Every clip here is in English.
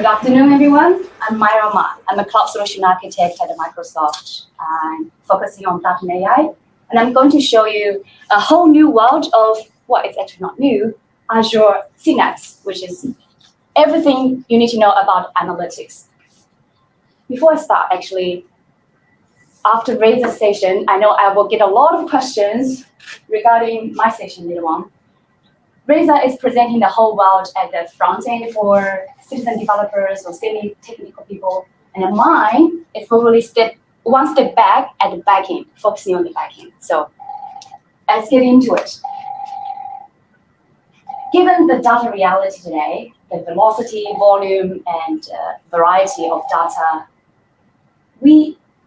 Good afternoon, everyone. I'm Myra. I'm a cloud solution architect at Microsoft. I'm focusing on data and AI. And I'm going to show you a whole new world of, well, it's actually not new, Azure Synapse, which is everything you need to know about analytics. Before I start, actually, after Razor's session, I know I will get a lot of questions regarding my session later on. Razor is presenting the whole world at the front end for citizen developers or semi-technical people, and then mine is probably one step back at the back end, focusing on the back end. So let's get into it. Given the data reality today, the velocity, volume, and variety of data,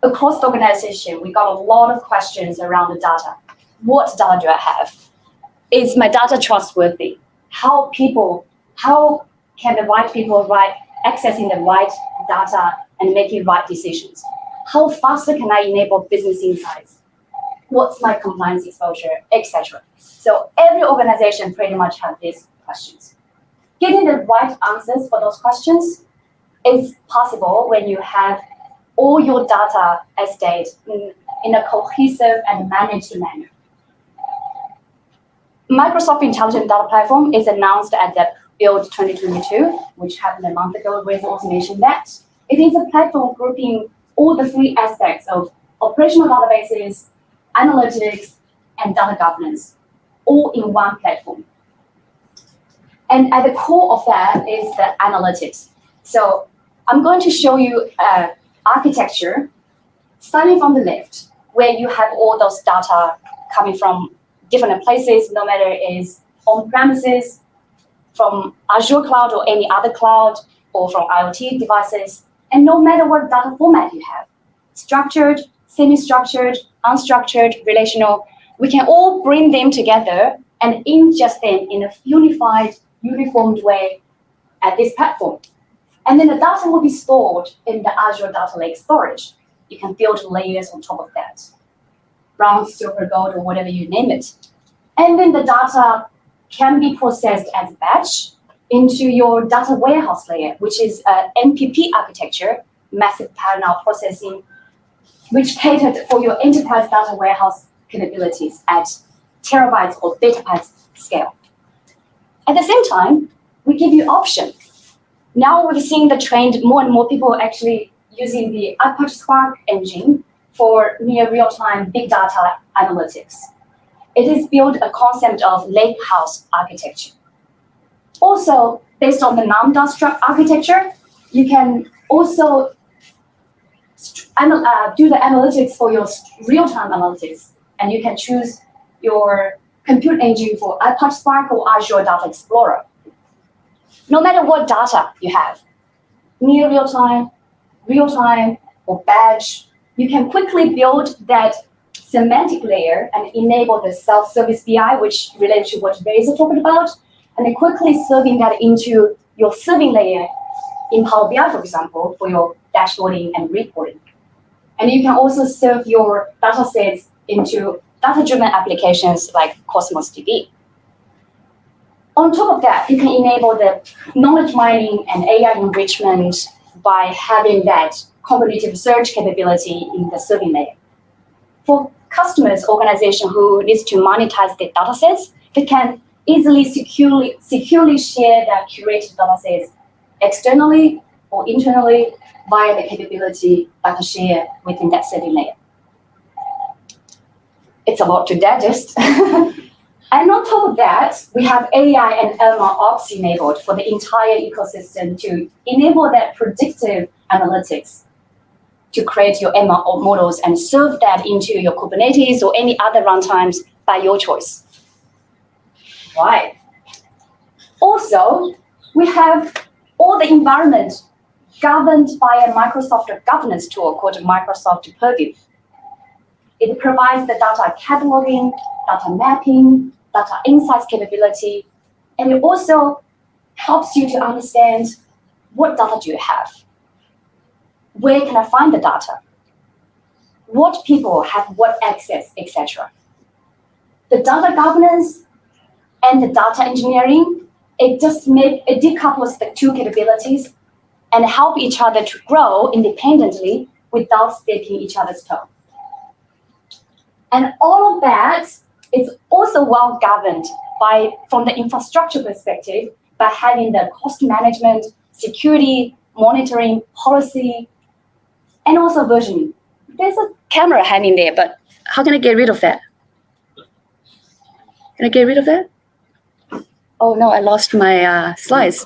across the organization, we got a lot of questions around the data. What data do I have? Is my data trustworthy? How can the right people accessing the right data and making right decisions? How faster can I enable business insights? What's my compliance exposure, etc. So every organization pretty much has these questions. Getting the right answers for those questions is possible when you have all your data estate in a cohesive and managed manner. Microsoft Intelligent Data Platform is announced at the Build 2022, which happened a month ago. Razor also mentioned that. It is a platform grouping all the three aspects of operational databases, analytics, and data governance, all in one platform. And at the core of that is the analytics. So I'm going to show you architecture, starting from the left, where you have all those data coming from different places, no matter it is on-premises, from Azure Cloud or any other cloud, or from IoT devices, and no matter what data format you have, structured, semi-structured, unstructured, relational, we can all bring them together and ingest them in a unified, uniformed way at this platform. And then the data will be stored in the Azure Data Lake storage. You can build layers on top of that. Bronze, silver, gold, or whatever you name it. And then the data can be processed as batch into your data warehouse layer, which is an MPP architecture, massive parallel processing, which catered for your enterprise data warehouse capabilities at terabytes or petabytes scale. At the same time, we give you option. Now we're seeing the trend, more and more people actually using the Apache Spark engine for near real-time big data analytics. It is built a concept of lakehouse architecture. Also, based on the non-struct architecture, you can also do the analytics for your real-time analytics, and you can choose your compute engine for Apache Spark or Azure Data Explorer. No matter what data you have, near real-time, or batch, you can quickly build that semantic layer and enable the self-service BI, which relates to what Razor talked about, and then quickly serving that into your serving layer in Power BI, for example, for your dashboarding and reporting. And you can also serve your data sets into data-driven applications like Cosmos DB. On top of that, you can enable the knowledge mining and AI enrichment by having that cognitive search capability in the serving layer. For customers, organization who needs to monetize their data sets, they can easily, securely share their curated data sets externally or internally via the capability data share within that serving layer. It's a lot to digest. And on top of that, we have AI and ML ops enabled for the entire ecosystem to enable that predictive analytics to create your ML models and serve that into your Kubernetes or any other runtimes by your choice. Right. Also, we have all the environment governed by a Microsoft governance tool called Microsoft Purview. It provides the data cataloging, data mapping, data insights capability, and it also helps you to understand what data do you have, where can I find the data, what people have what access, etc. The data governance and the data engineering, it decouples the two capabilities and help each other to grow independently without stepping each other's toe. And all of that is also well governed from the infrastructure perspective by having the cost management, security, monitoring, policy, and also versioning. There's a camera hanging there, but how can I get rid of that? Can I get rid of that? Oh no, I lost my slides.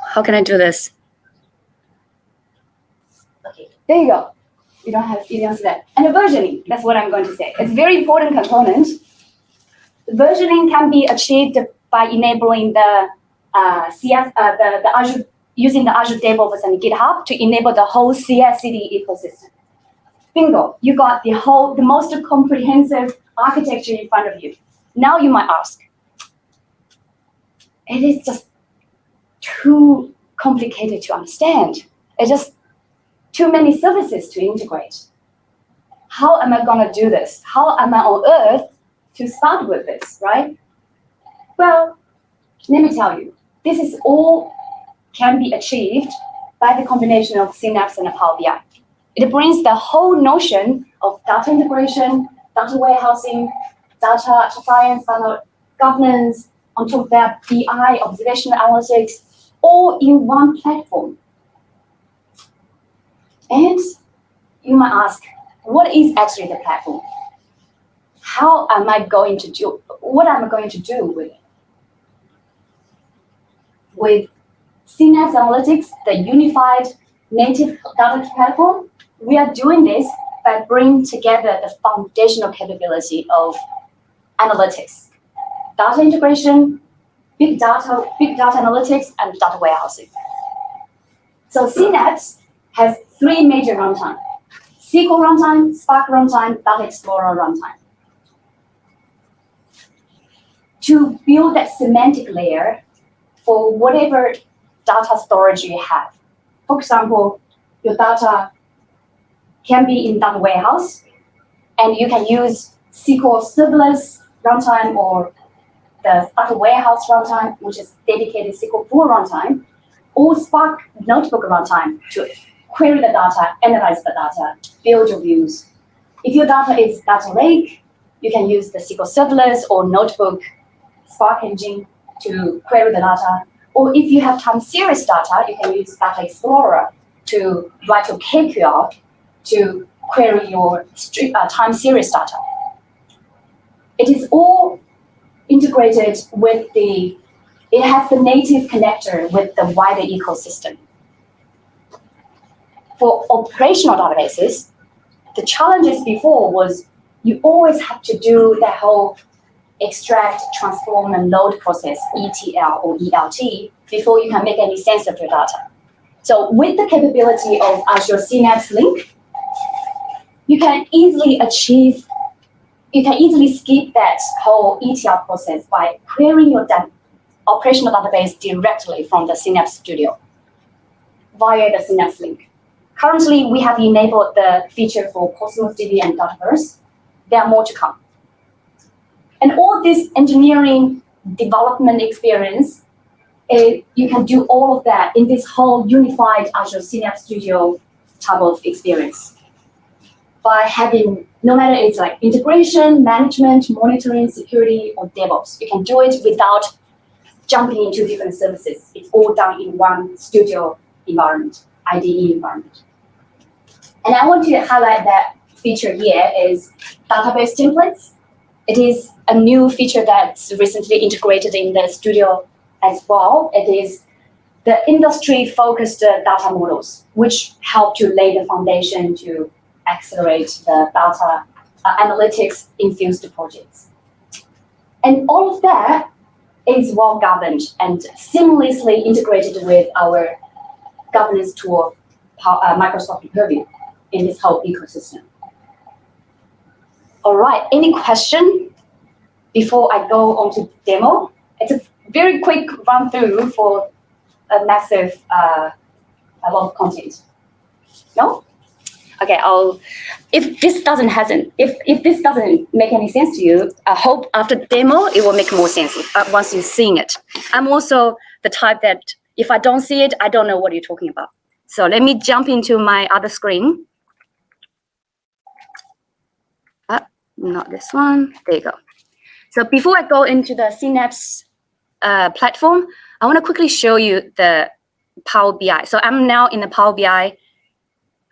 How can I do this? Okay, there you go. You don't see that. And the versioning, that's what I'm going to say. It's a very important component. The versioning can be achieved by enabling the Azure, using the Azure DevOps and GitHub to enable the whole CI/CD ecosystem. Bingo, you got the most comprehensive architecture in front of you. Now you might ask, it is just too complicated to understand. It's just too many services to integrate. How am I going to do this? How am I on earth to start with this, right? Well, let me tell you, this is all can be achieved by the combination of Synapse and Power BI. It brings the whole notion of data integration, data warehousing, data science, data governance, on top of that, BI, observational analytics, all in one platform. And you might ask, what is actually the platform? How am I going to do, what am I going to do with it? With Synapse Analytics, the unified native data platform, we are doing this by bringing together the foundational capability of analytics, data integration, big data analytics, and data warehousing. So Synapse has 3 major runtime: SQL runtime, Spark runtime, Data Explorer runtime. To build that semantic layer for whatever data storage you have. For example, your data can be in data warehouse, and you can use SQL serverless runtime or the data warehouse runtime, which is dedicated SQL pool runtime, or Spark notebook runtime to query the data, analyze the data, build your views. If your data is data lake, you can use the SQL serverless or notebook Spark engine to query the data. Or if you have time series data, you can use Data Explorer to write your KQL to query your time series data. It is all integrated with it has the native connector with the wider ecosystem. For operational databases, the challenges before was you always have to do that whole extract, transform, and load process, ETL or ELT, before you can make any sense of your data. So with the capability of Azure Synapse Link, you can easily skip that whole ETL process by querying your operational database directly from the Synapse Studio via the Synapse Link. Currently, we have enabled the feature for Cosmos DB and Dataverse. There are more to come. And all this engineering development experience, you can do all of that in this whole unified Azure Synapse Studio type of experience. By having, no matter it's like integration, management, monitoring, security, or DevOps, you can do it without jumping into different services. It's all done in one studio environment, IDE environment. And I want to highlight that feature here is database templates. It is a new feature that's recently integrated in the studio as well. It is the industry-focused data models, which help to lay the foundation to accelerate the data analytics-infused projects. And all of that is well-governed and seamlessly integrated with our governance tool, Microsoft Purview, in this whole ecosystem. All right, any question before I go on to demo? It's a very quick run through for a massive, a lot of content. No? Okay, if this doesn't make any sense to you, I hope after the demo it will make more sense once you're seeing it. I'm also the type that if I don't see it, I don't know what you're talking about. So let me jump into my other screen. Not this one. There you go. So before I go into the Synapse platform, I want to quickly show you the Power BI. So I'm now in the Power BI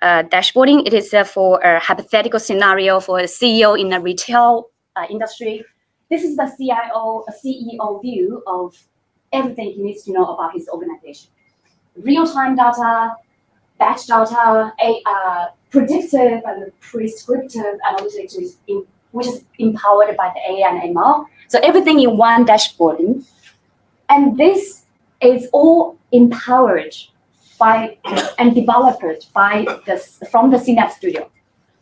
dashboarding. It is for a hypothetical scenario for a CEO in the retail industry. This is the CEO view of everything he needs to know about his organization. Real-time data, batch data, predictive and prescriptive analytics, which is empowered by the AI and ML. So everything in one dashboarding. And this is all empowered by and developed from the Synapse Studio.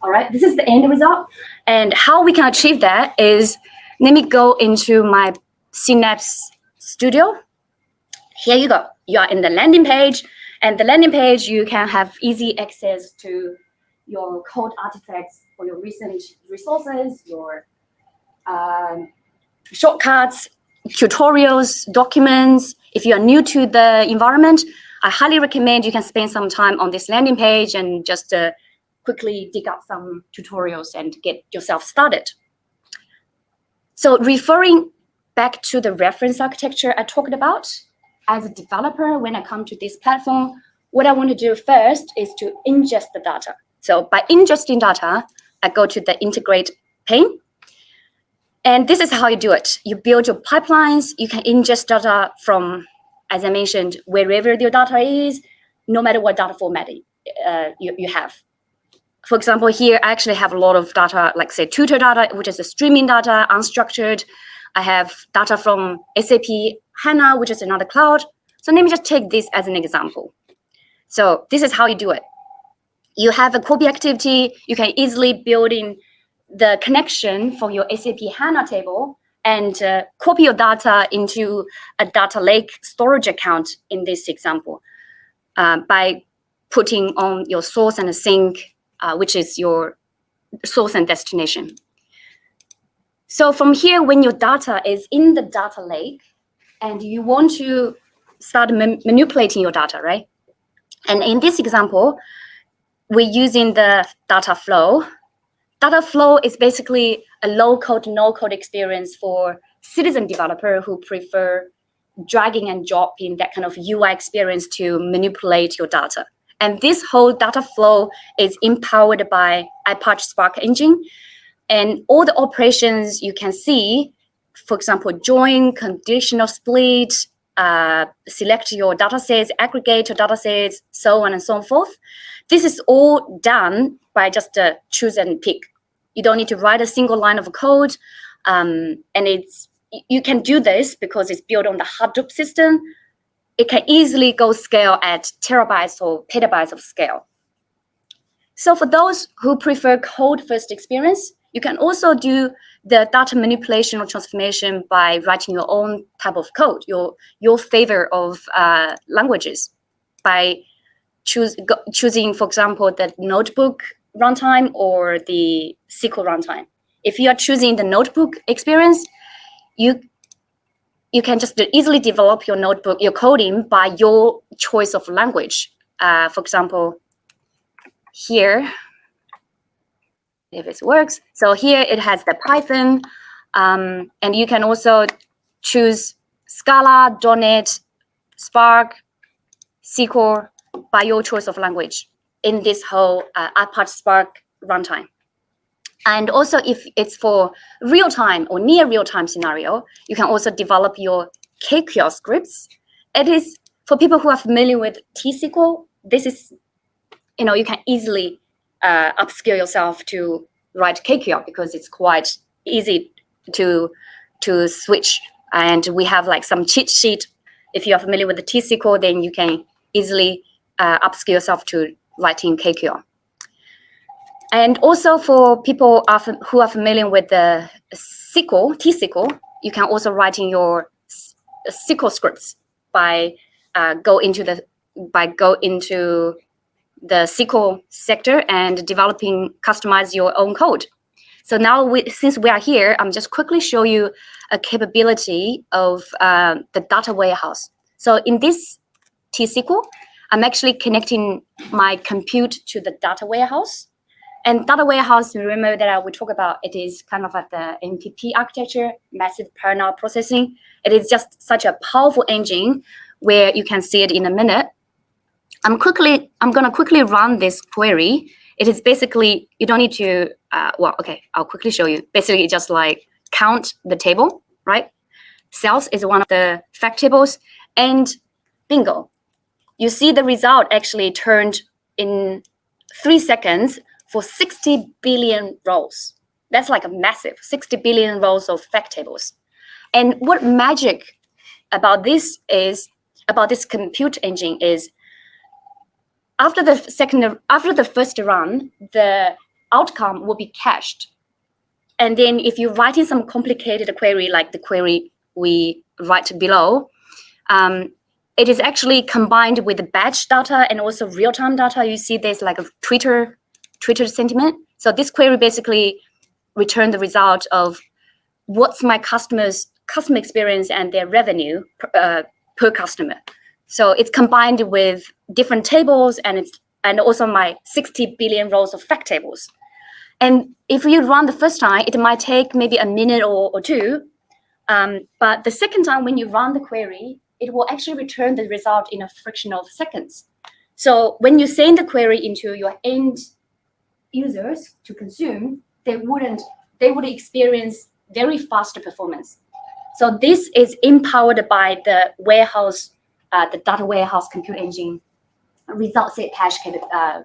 All right, this is the end result. And how we can achieve that is, let me go into my Synapse Studio. Here you go. You are in the landing page, and the landing page, you can have easy access to your code artifacts for your recent resources, your shortcuts, tutorials, documents. If you are new to the environment, I highly recommend you can spend some time on this landing page and just quickly dig up some tutorials and get yourself started. So referring back to the reference architecture I talked about, as a developer, when I come to this platform, what I want to do first is to ingest the data. So by ingesting data, I go to the integrate pane. And this is how you do it. You build your pipelines. You can ingest data from, as I mentioned, wherever your data is, no matter what data format you have. For example, here, I actually have a lot of data, like say tutor data, which is the streaming data, unstructured. I have data from SAP HANA, which is another cloud. So let me just take this as an example. So this is how you do it. You have a copy activity. You can easily build in the connection from your SAP HANA table and copy your data into a data lake storage account in this example by putting on your source and a sink, which is your source and destination. So from here, when your data is in the data lake and you want to start manipulating your data, right? And in this example, we're using the data flow. Data flow is basically a low-code, no-code experience for citizen developer who prefer dragging and dropping that kind of UI experience to manipulate your data. And this whole data flow is empowered by Apache Spark engine. And all the operations you can see, for example, join, conditional split, select your data sets, aggregate your data sets, so on and so forth. This is all done by just choose and pick. You don't need to write a single line of code. And you can do this because it's built on the Hadoop system. It can easily go scale at terabytes or petabytes of scale. So for those who prefer code-first experience, you can also do the data manipulation or transformation by writing your own type of code, your favor of languages, by choosing, for example, the notebook runtime or the SQL runtime. If you are choosing the notebook experience, you can just easily develop your notebook, your coding by your choice of language. For example, here, if it works. So here it has the Python, and you can also choose Scala, .NET, Spark, SQL by your choice of language in this whole Apache Spark runtime. And also if it's for real-time or near real-time scenario, you can also develop your KQL scripts. It is for people who are familiar with T-SQL, this is, you can easily upskill yourself to write KQL because it's quite easy to switch. And we have like some cheat sheet. If you are familiar with the T-SQL, then you can easily upskill yourself to writing KQL. And also for people who are familiar with the SQL, T-SQL, you can also write in your SQL scripts by go into the SQL sector and developing, customize your own code. So now, since we are here, I'm just quickly show you a capability of the data warehouse. So in this T-SQL, I'm actually connecting my compute to the data warehouse. And data warehouse, remember that we talk about, it is kind of like the MPP architecture, massive parallel processing. It is just such a powerful engine where you can see it in a minute. I'm gonna quickly run this query. It is basically, you don't need to, I'll quickly show you. Basically, just like count the table, right? Sales is one of the fact tables, and bingo. You see the result actually turned in 3 seconds for 60 billion rows. That's like a massive 60 billion rows of fact tables. And what magic about this compute engine is, after the first run, the outcome will be cached. And then if you're writing some complicated query, like the query we write below, it is actually combined with the batch data and also real-time data. You see there's like a Twitter sentiment. So this query basically return the result of what's my customer experience and their revenue per customer. So it's combined with different tables and also my 60 billion rows of fact tables. And if you run the first time, it might take maybe a minute or two. But the second time when you run the query, it will actually return the result in a fraction of seconds. So when you send the query into your end users to consume, they would experience very fast performance. So this is empowered by the warehouse, the data warehouse compute engine result set cache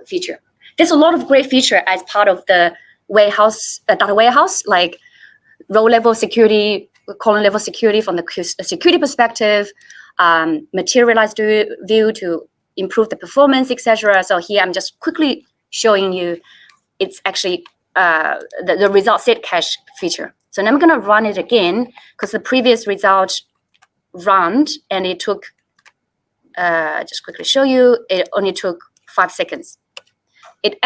feature. There's a lot of great feature as part of the warehouse, data warehouse, like row level security, column level security from the security perspective, materialized view to improve the performance, etc. So here I'm just quickly showing you it's actually the result set cache feature. So now I'm going to run it again because the previous result ran and it took, just quickly show you, it only took 5 seconds. It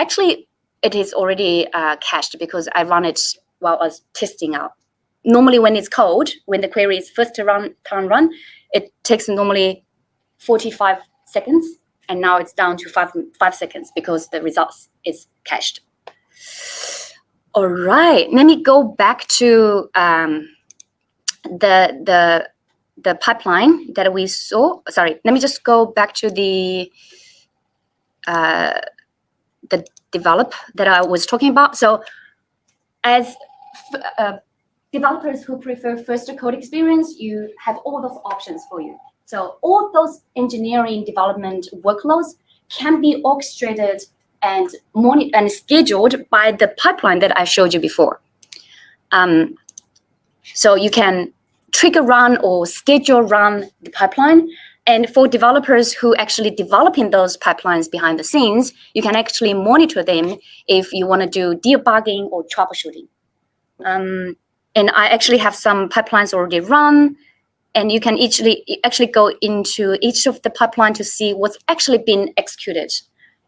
is already cached because I run it while I was testing out. Normally when it's cold, when the query is first run, it takes normally 45 seconds, and now it's down to 5 seconds because the results is cached. All right, let me go back to the pipeline that we saw. Sorry, let me just go back to the develop that I was talking about. So as developers who prefer first code experience, you have all those options for you. So all those engineering development workloads can be orchestrated and monitored and scheduled by the pipeline that I showed you before. So you can trigger run or schedule run the pipeline. And for developers who actually developing those pipelines behind the scenes, you can actually monitor them if you want to do debugging or troubleshooting. And I actually have some pipelines already run, and you can actually go into each of the pipeline to see what's actually been executed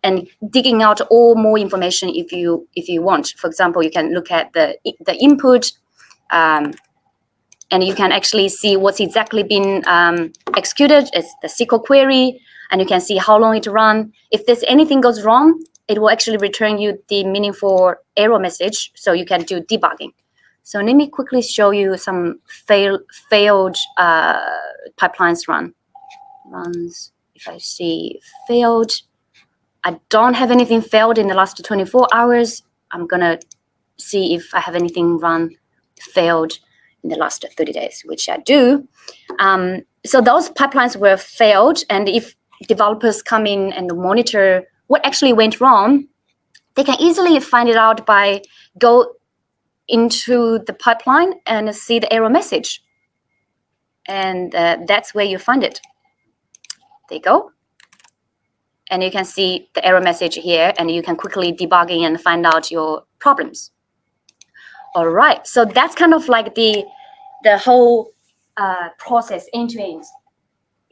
and digging out all more information if you want. For example, you can look at the input, and you can actually see what's exactly been executed. It's the SQL query, and you can see how long it ran. If there's anything goes wrong, it will actually return you the meaningful error message, so you can do debugging. So let me quickly show you some failed pipelines runs. If I see failed, I don't have anything failed in the last 24 hours. I'm gonna see if I have anything failed in the last 30 days, which I do. So those pipelines were failed, and if developers come in and monitor what actually went wrong, they can easily find it out by go into the pipeline and see the error message. And that's where you find it. There you go. And you can see the error message here, and you can quickly debugging and find out your problems. All right, so that's kind of like the whole process end-to-end.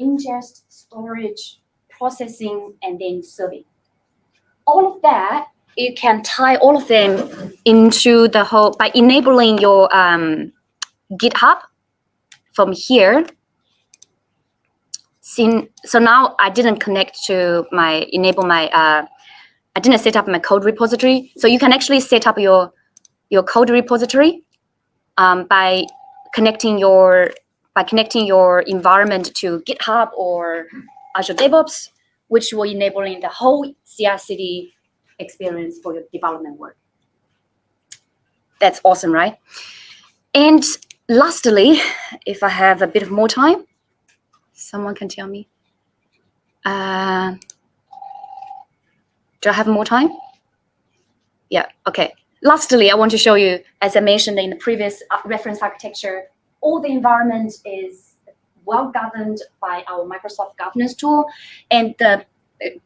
Ingest, storage, processing, and then serving. all of that, you can tie all of them into the whole by enabling your GitHub from here. So now I didn't connect to I didn't set up my code repository. So you can actually set up your code repository by connecting your environment to GitHub or Azure DevOps, which will enabling the whole CI/CD experience for your development work. That's awesome, right? And lastly, if I have a bit of more time, someone can tell me. Do I have more time? Yeah, okay. Lastly, I want to show you, as I mentioned in the previous reference architecture, all the environment is well governed by our Microsoft governance tool and the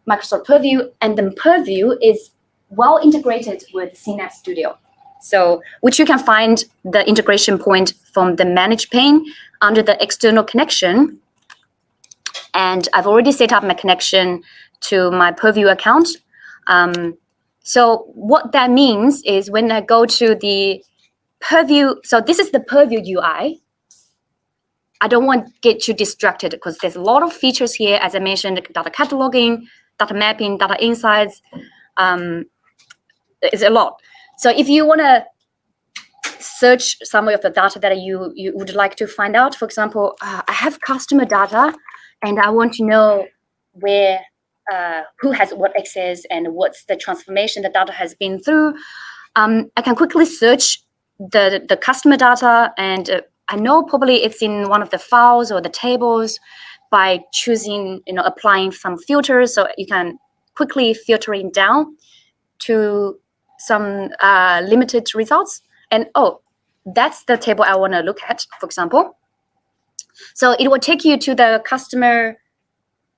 Microsoft Purview, and the Purview is well integrated with Synapse Studio. So, which you can find the integration point from the manage pane under the external connection. And I've already set up my connection to my Purview account. So what that means is when I go to the Purview, so this is the Purview UI. I don't want to get you distracted because there's a lot of features here, as I mentioned, data cataloging, data mapping, data insights. It's a lot. So if you want to search some of the data that you would like to find out, for example, I have customer data and I want to know where who has what access and what's the transformation the data has been through. I can quickly search the customer data, and I know probably it's in one of the files or the tables by choosing, applying some filters, so you can quickly filtering down to some limited results. And that's the table I want to look at, for example. So it will take you to the customer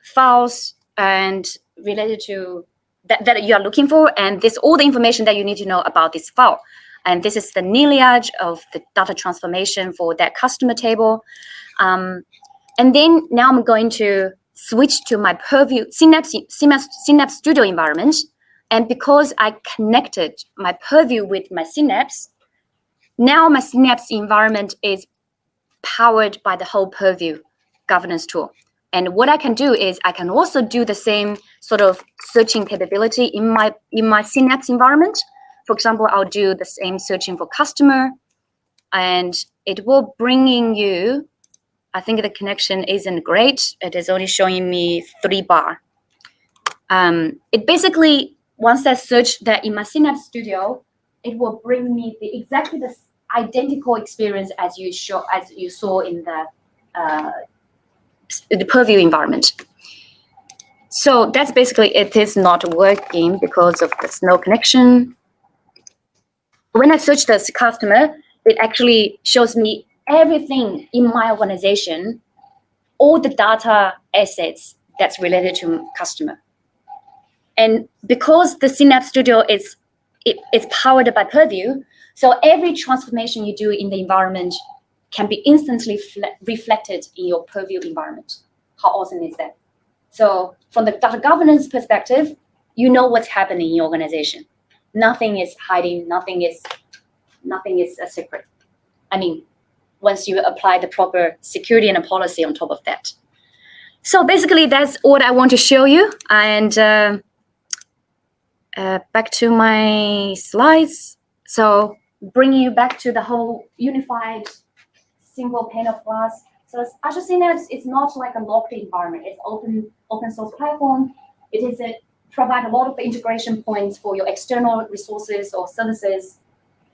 files and related to that you are looking for, and this all the information that you need to know about this file. And this is the lineage of the data transformation for that customer table. And then now I'm going to switch to my Purview Synapse Studio environment. And because I connected my Purview with my Synapse, now my Synapse environment is powered by the whole Purview governance tool. And what I can do is I can also do the same sort of searching capability in my Synapse environment. For example, I'll do the same searching for customer, and it will bringing you, I think the connection isn't great. It is only showing me 3 bar. It basically, once I search that in my Synapse Studio, it will bring me exactly the identical experience as you saw in the Purview environment. So that's basically it is not working because of the no connection. When I search this customer, it actually shows me everything in my organization, all the data assets that's related to customer. And because the Synapse Studio it's powered by Purview, so every transformation you do in the environment can be instantly reflected in your Purview environment. How awesome is that? So from the data governance perspective, you know what's happening in your organization. Nothing is hiding, nothing is a secret. I mean, once you apply the proper security and a policy on top of that. So basically that's what I want to show you. And back to my slides. So bringing you back to the whole unified single pane of glass. So Azure Synapse is not like a locked environment. It's open source platform. It is provide a lot of integration points for your external resources or services.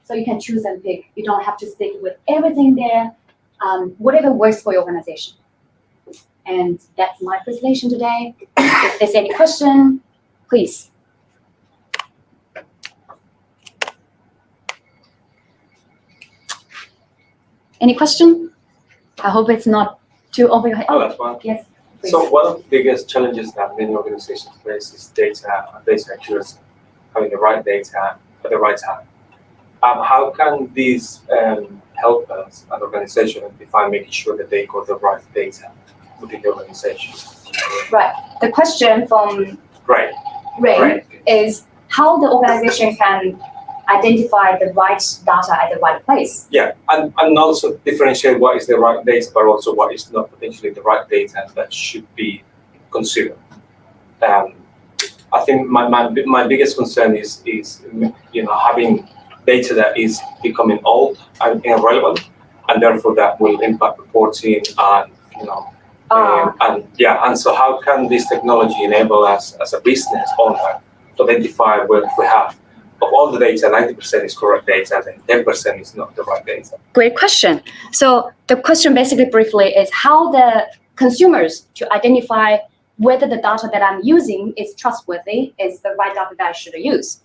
So you can choose and pick. You don't have to stick with everything there. Whatever works for your organization. And that's my presentation today. If there's any question, please. Any question? I hope it's not too over your head. Oh, that's fine. Yes. Please. So one of the biggest challenges that many organizations face is data accuracy, having the right data at the right time. How can these help us as an organization define making sure that they got the right data within the organization? Right. The question from Ray. Ray. is how the organization can identify the right data at the right place. Yeah, and also differentiate what is the right data, but also what is not potentially the right data that should be considered. I think my biggest concern is having data that is becoming old and irrelevant, and therefore that will impact reporting and and so how can this technology enable us as a business owner to identify where we have of all the data, 90% is correct data and 10% is not the right data? Great question. So the question basically briefly is how the consumers to identify whether the data that I'm using is trustworthy, is the right data that I should use.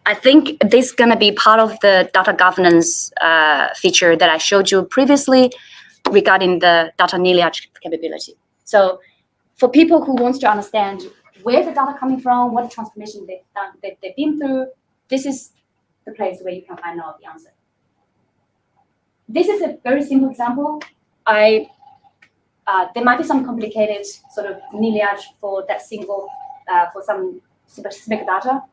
I think this is going to be part of the data governance feature that I showed you previously regarding the data lineage capability. So for people who want to understand where the data coming from, what transformation they've been through, this is the place where you can find out the answer. This is a very simple example. There might be some complicated sort of lineage for that single, for some specific data.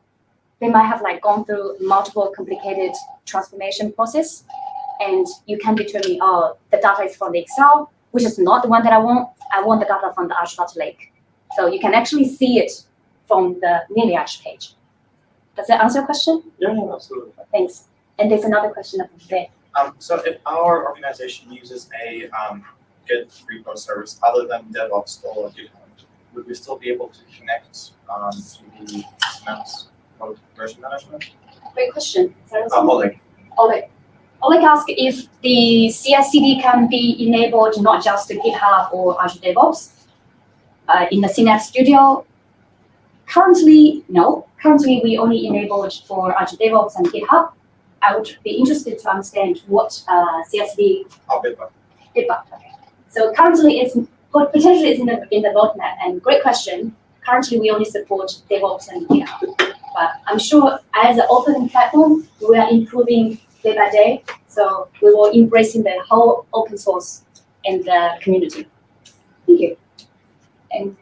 They might have gone through multiple complicated transformation process, and you can determine, oh, the data is from the Excel, which is not the one that I want. I want the data from the Azure Data Lake. So you can actually see it from the lineage page. Does that answer your question? Yeah, absolutely. Thanks. And there's another question up there. So if our organization uses a Git repo service other than DevOps or GitHub, would we still be able to connect to the Synapse version management? Great question. Oleg. Oleg asked if the CI/CD can be enabled not just to GitHub or Azure DevOps in the Synapse Studio. Currently, no. Currently, we only enable it for Azure DevOps and GitHub. I would be interested to understand what CI/CD. GitHub. GitHub. Okay. So currently, potentially it's in the roadmap. And great question. Currently, we only support DevOps and GitHub. But I'm sure as an open platform, we are improving day by day. So we will embracing the whole open source in the community. Thank you. And